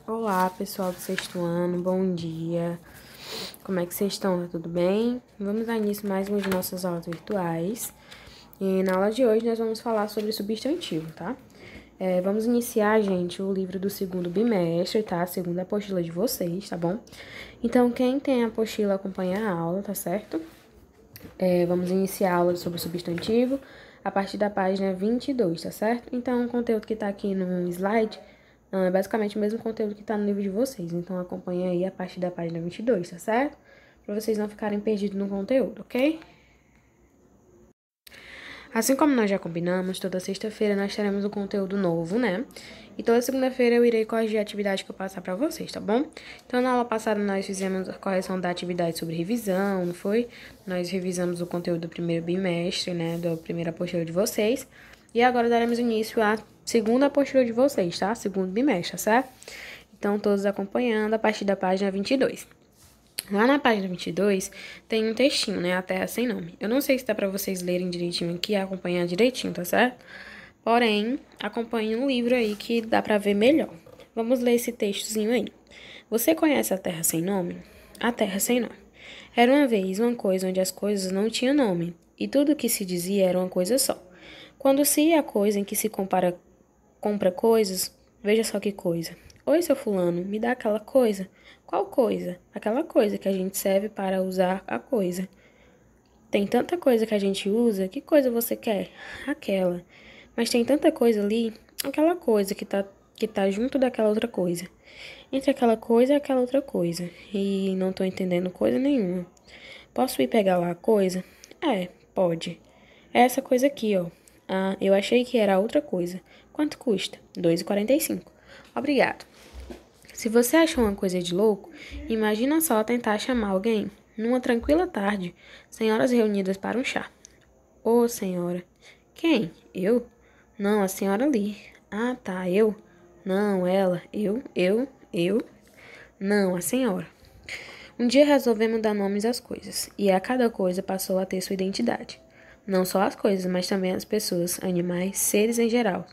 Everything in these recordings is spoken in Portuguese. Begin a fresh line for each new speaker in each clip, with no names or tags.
Olá, pessoal do sexto ano, bom dia. Como é que vocês estão? Tá tudo bem? Vamos dar início a mais uma de nossas aulas virtuais. E na aula de hoje nós vamos falar sobre substantivo, tá? Vamos iniciar, gente, o livro do segundo bimestre, tá? A segunda apostila de vocês, tá bom? Então, quem tem a apostila acompanha a aula, tá certo? Vamos iniciar a aula sobre substantivo a partir da página 22, tá certo? Então, o conteúdo que tá aqui no slide é basicamente o mesmo conteúdo que tá no livro de vocês. Então, acompanha aí a partir da página 22, tá certo? Pra vocês não ficarem perdidos no conteúdo, ok? Assim como nós já combinamos, toda sexta-feira nós teremos um conteúdo novo, né? E toda segunda-feira eu irei corrigir a atividade que eu passar pra vocês, tá bom? Então, na aula passada nós fizemos a correção da atividade sobre revisão, não foi? Nós revisamos o conteúdo do primeiro bimestre, né? Da primeira apostila de vocês. E agora daremos início à segunda apostila de vocês, tá? Segundo bimestre, tá certo? Então, todos acompanhando a partir da página 22. Lá na página 22 tem um textinho, né? A Terra Sem Nome. Eu não sei se dá pra vocês lerem direitinho aqui e acompanhar direitinho, tá certo? Porém, acompanhe um livro aí que dá pra ver melhor. Vamos ler esse textozinho aí. Você conhece a Terra Sem Nome? A Terra Sem Nome. Era uma vez uma coisa onde as coisas não tinham nome, e tudo o que se dizia era uma coisa só. Quando se ia a coisa em que se compra coisas, veja só que coisa. Oi, seu fulano, me dá aquela coisa? Qual coisa? Aquela coisa que a gente serve para usar a coisa. Tem tanta coisa que a gente usa, que coisa você quer? Aquela. Mas tem tanta coisa ali, aquela coisa que tá junto daquela outra coisa. Entre aquela coisa e aquela outra coisa. E não tô entendendo coisa nenhuma. Posso ir pegar lá a coisa? Pode. É essa coisa aqui, ó. Ah, eu achei que era outra coisa. Quanto custa? R$ 2,45. Obrigado. Se você achou uma coisa de louco, imagina só tentar chamar alguém numa tranquila tarde, senhoras reunidas para um chá. Ô, senhora. Quem? Eu? Não, a senhora ali. Ah, tá, eu? Não, ela. Eu? Não, a senhora. Um dia resolvemos dar nomes às coisas, e a cada coisa passou a ter sua identidade. Não só as coisas, mas também as pessoas, animais, seres em geral.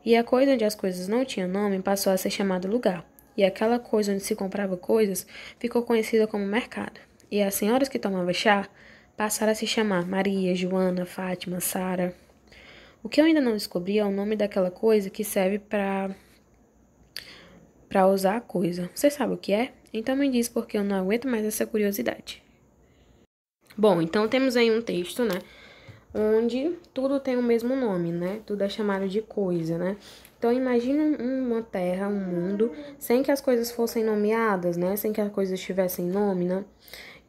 E a coisa onde as coisas não tinham nome passou a ser chamada lugar. E aquela coisa onde se comprava coisas ficou conhecida como mercado. E as senhoras que tomavam chá passaram a se chamar Maria, Joana, Fátima, Sara. O que eu ainda não descobri é o nome daquela coisa que serve para usar a coisa. Você sabe o que é? Então me diz porque eu não aguento mais essa curiosidade. Bom, então temos aí um texto, né? Onde tudo tem o mesmo nome, né? Tudo é chamado de coisa, né? Então, imagine uma terra, um mundo, sem que as coisas fossem nomeadas, né? Sem que as coisas tivessem nome, né?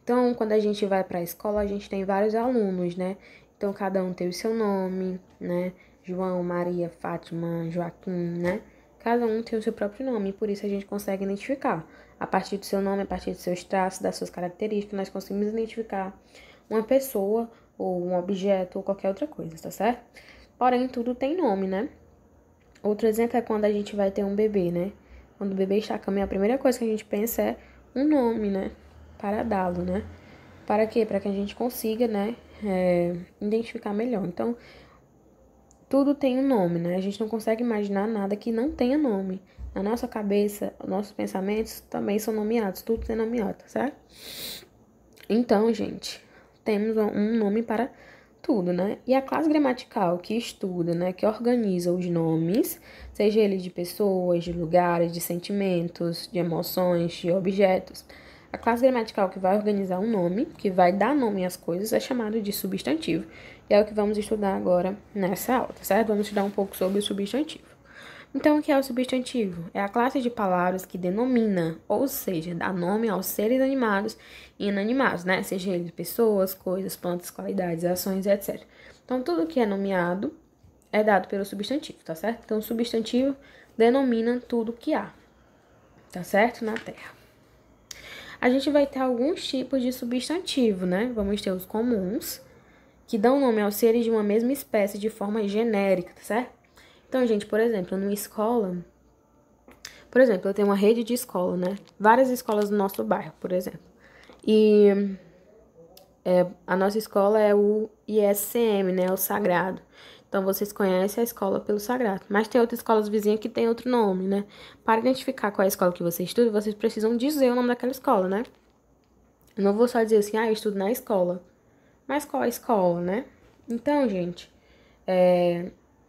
Então, quando a gente vai para a escola, a gente tem vários alunos, né? Então, cada um tem o seu nome, né? João, Maria, Fátima, Joaquim, né? Cada um tem o seu próprio nome, e por isso a gente consegue identificar. A partir do seu nome, a partir dos seus traços, das suas características, nós conseguimos identificar uma pessoa, ou um objeto, ou qualquer outra coisa, tá certo? Porém, tudo tem nome, né? Outro exemplo é quando a gente vai ter um bebê, né? Quando o bebê está a caminhar, a primeira coisa que a gente pensa é um nome, né? Para dá-lo, né? Para quê? Para que a gente consiga, né? Identificar melhor. Então, tudo tem um nome, né? A gente não consegue imaginar nada que não tenha nome. Na nossa cabeça, nossos pensamentos também são nomeados, tudo é nomeado, tá certo? Então, gente, temos um nome para tudo, né? E a classe gramatical que estuda, né, que organiza os nomes, seja eles de pessoas, de lugares, de sentimentos, de emoções, de objetos. A classe gramatical que vai organizar um nome, que vai dar nome às coisas, é chamada de substantivo. E é o que vamos estudar agora nessa aula, tá certo? Vamos estudar um pouco sobre o substantivo. Então, o que é o substantivo? É a classe de palavras que denomina, ou seja, dá nome aos seres animados e inanimados, né? Seja eles pessoas, coisas, plantas, qualidades, ações, etc. Então, tudo que é nomeado é dado pelo substantivo, tá certo? Então, o substantivo denomina tudo que há, tá certo? Na Terra. A gente vai ter alguns tipos de substantivo, né? Vamos ter os comuns, que dão nome aos seres de uma mesma espécie de forma genérica, tá certo? Então, gente, por exemplo, numa escola, eu tenho uma rede de escola, né? Várias escolas do nosso bairro, por exemplo. E a nossa escola é o ISCM, né? O Sagrado. Então, vocês conhecem a escola pelo sagrado. Mas tem outras escolas vizinhas que tem outro nome, né? Para identificar qual é a escola que você estuda, vocês precisam dizer o nome daquela escola, né? Eu não vou só dizer assim, eu estudo na escola. Mas qual é a escola, né? Então, gente,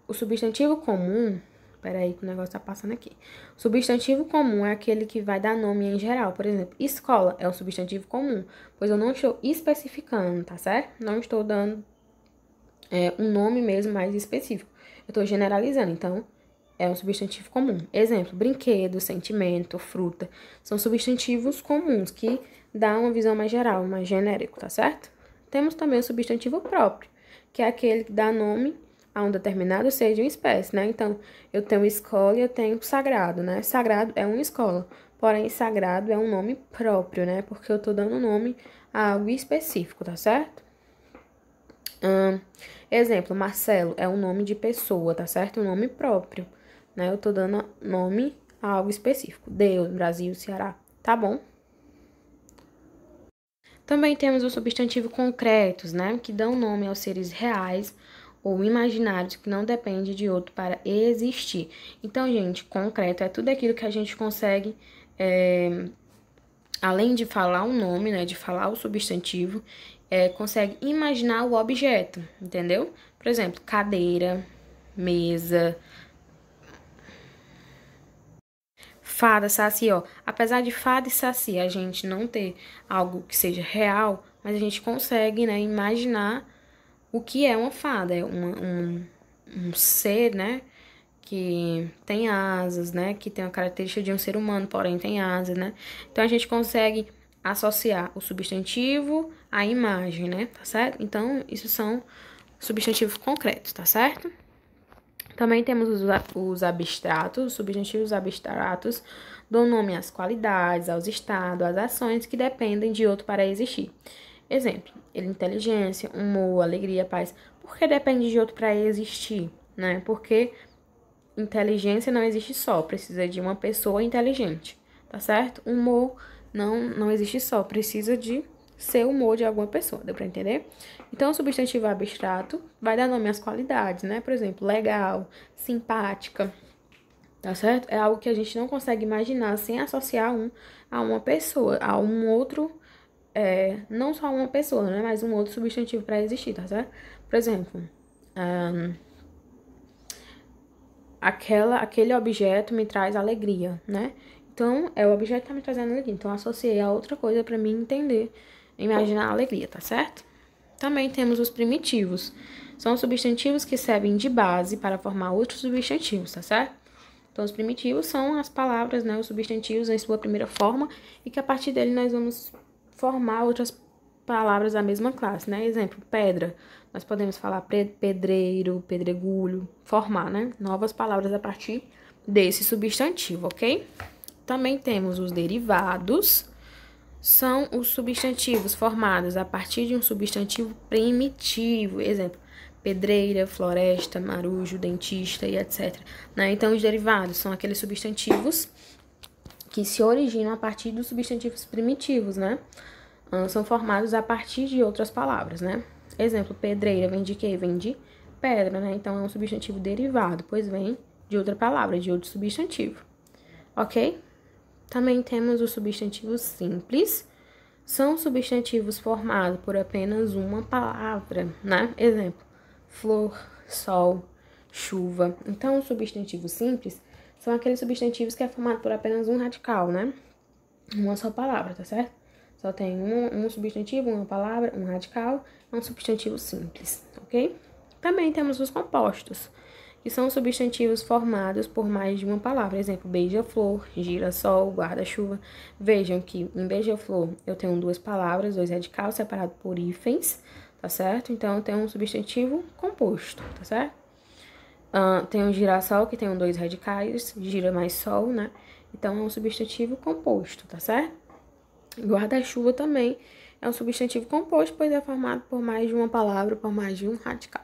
o substantivo comum... Peraí que o negócio tá passando aqui. O substantivo comum é aquele que vai dar nome em geral. Por exemplo, escola é um substantivo comum, pois eu não estou especificando, tá certo? Não estou dando um nome mesmo mais específico. Eu estou generalizando, então é um substantivo comum. Exemplo, brinquedo, sentimento, fruta. São substantivos comuns que dão uma visão mais geral, mais genérico, tá certo? Temos também o substantivo próprio, que é aquele que dá nome a um determinado ser de uma espécie, né? Então, eu tenho escola e eu tenho sagrado, né? Sagrado é uma escola, porém, sagrado é um nome próprio, né? Porque eu tô dando nome a algo específico, tá certo? Exemplo, Marcelo é um nome de pessoa, tá certo? Um nome próprio, né? Eu tô dando nome a algo específico. Deus, Brasil, Ceará, tá bom? Também temos os substantivos concretos, né? Que dão nome aos seres reais ou imaginários que não dependem de outro para existir. Então, gente, concreto é tudo aquilo que a gente consegue, além de falar o nome, né, de falar o substantivo, consegue imaginar o objeto, entendeu? Por exemplo, cadeira, mesa, fada, saci, ó. Apesar de fada e saci a gente não ter algo que seja real, mas a gente consegue, né, imaginar o que é uma fada. É um ser, né, que tem asas, né, que tem a característica de um ser humano, porém tem asas, né. Então, a gente consegue associar o substantivo à imagem, né, tá certo? Então, isso são substantivos concretos, tá certo? Também temos os abstratos, os substantivos abstratos dão nome às qualidades, aos estados, às ações que dependem de outro para existir. Exemplo, inteligência, humor, alegria, paz. Por que depende de outro para existir, né? Porque inteligência não existe só, precisa de uma pessoa inteligente, tá certo? Humor não existe só, precisa de ser humor de alguma pessoa, deu pra entender? Então, o substantivo abstrato vai dar nome às qualidades, né? Por exemplo, legal, simpática, tá certo? É algo que a gente não consegue imaginar sem associar a uma pessoa, a um outro, não só uma pessoa, né? Mas um outro substantivo para existir, tá certo? Por exemplo, aquele objeto me traz alegria, né? Então, é o objeto que tá me trazendo alegria. Então, associei a outra coisa para mim entender, imaginar a alegria, tá certo? Também temos os primitivos. São substantivos que servem de base para formar outros substantivos, tá certo? Então, os primitivos são as palavras, né? Os substantivos em sua primeira forma e que a partir dele nós vamos formar outras palavras da mesma classe, né? Exemplo, pedra. Nós podemos falar pedreiro, pedregulho, formar, né? Novas palavras a partir desse substantivo, ok? Também temos os derivados. São os substantivos formados a partir de um substantivo primitivo. Exemplo, pedreira, floresta, marujo, dentista e etc. Né? Então, os derivados são aqueles substantivos que se originam a partir dos substantivos primitivos, né? São formados a partir de outras palavras, né? Exemplo, pedreira vem de quê? Vem de pedra, né? Então, é um substantivo derivado, pois vem de outra palavra, de outro substantivo. Ok? Também temos os substantivos simples. São substantivos formados por apenas uma palavra, né? Exemplo, flor, sol, chuva. Então, os substantivos simples são aqueles substantivos que é formado por apenas um radical, né? Uma só palavra, tá certo? Só tem um substantivo, uma palavra, um radical, é um substantivo simples, ok? Também temos os compostos, que são substantivos formados por mais de uma palavra. Exemplo, beija-flor, girassol, guarda-chuva. Vejam que em beija-flor eu tenho duas palavras, dois radicais separados por hífens, tá certo? Então, eu tenho um substantivo composto, tá certo? Tem um girassol, que tem dois radicais, gira mais sol, né? Então, é um substantivo composto, tá certo? Guarda-chuva também é um substantivo composto, pois é formado por mais de uma palavra, por mais de um radical.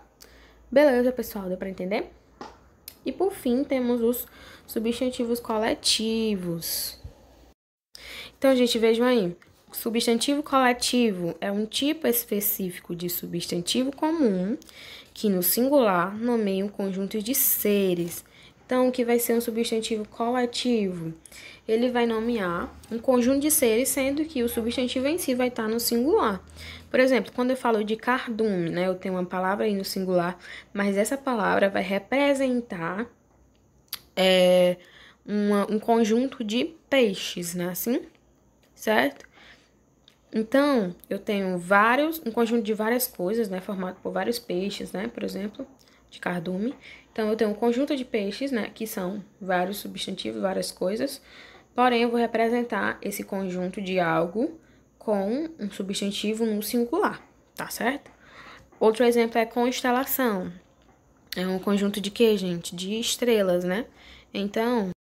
Beleza, pessoal? Deu pra entender? E por fim, temos os substantivos coletivos. Então, gente, vejam aí. Substantivo coletivo é um tipo específico de substantivo comum que, no singular, nomeia um conjunto de seres. Então, o que vai ser um substantivo coletivo? Ele vai nomear um conjunto de seres, sendo que o substantivo em si vai estar no singular. Por exemplo, quando eu falo de cardume, né, eu tenho uma palavra aí no singular, mas essa palavra vai representar um conjunto de peixes, né, assim, certo? Então, eu tenho um conjunto de várias coisas, né, formado por vários peixes, né, por exemplo, de cardume. Então, eu tenho um conjunto de peixes, né, que são vários substantivos, várias coisas. Porém, eu vou representar esse conjunto de algo com um substantivo no singular, tá certo? Outro exemplo é constelação. É um conjunto de quê, gente? De estrelas, né? Então,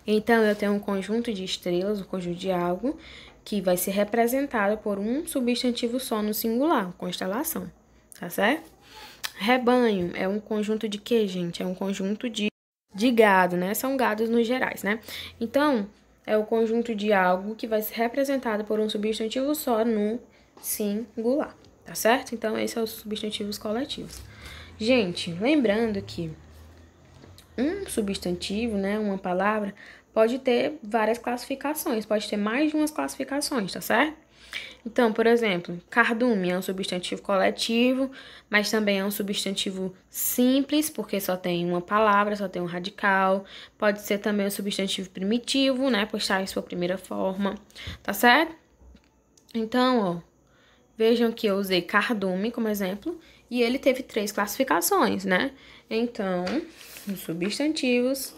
eu tenho um conjunto de estrelas, um conjunto de algo, que vai ser representado por um substantivo só no singular, constelação, tá certo? Rebanho é um conjunto de quê, gente? É um conjunto de gado, né? São gados nos gerais, né? Então, é o conjunto de algo que vai ser representado por um substantivo só no singular, tá certo? Então, esses são os substantivos coletivos. Gente, lembrando que um substantivo, né, uma palavra, pode ter várias classificações, pode ter mais de umas classificações, tá certo? Então, por exemplo, cardume é um substantivo coletivo, mas também é um substantivo simples, porque só tem uma palavra, só tem um radical. Pode ser também um substantivo primitivo, né, por estar em sua primeira forma, tá certo? Então, ó, vejam que eu usei cardume como exemplo e ele teve 3 classificações, né? Então, os substantivos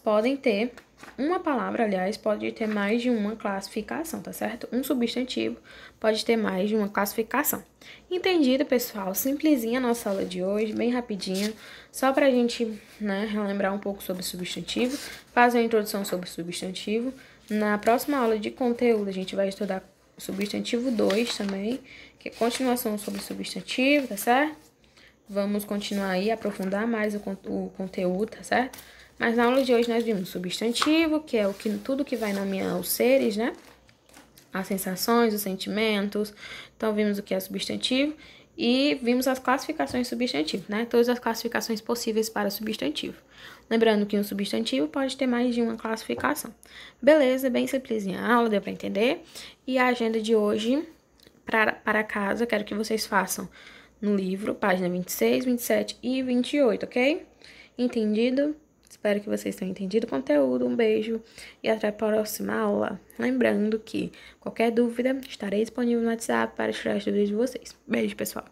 podem ter uma palavra, aliás, pode ter mais de uma classificação, tá certo? Um substantivo pode ter mais de uma classificação. Entendido, pessoal? Simplesinha a nossa aula de hoje, bem rapidinho, só pra gente, né, relembrar um pouco sobre substantivo, fazer uma introdução sobre substantivo. Na próxima aula de conteúdo, a gente vai estudar substantivo 2 também, que é continuação sobre substantivo, tá certo? Vamos continuar aí, aprofundar mais o conteúdo, tá certo? Mas na aula de hoje nós vimos substantivo, que é tudo que vai nomear os seres, né? As sensações, os sentimentos. Então, vimos o que é substantivo e vimos as classificações de substantivo, né? Todas as classificações possíveis para substantivo. Lembrando que um substantivo pode ter mais de uma classificação. Beleza, bem simplesinha a aula, deu para entender? E a agenda de hoje, para casa, quero que vocês façam no livro, página 26, 27 e 28, ok? Entendido? Espero que vocês tenham entendido o conteúdo. Um beijo e até a próxima aula. Lembrando que qualquer dúvida, estarei disponível no WhatsApp para tirar as dúvidas de vocês. Beijo, pessoal!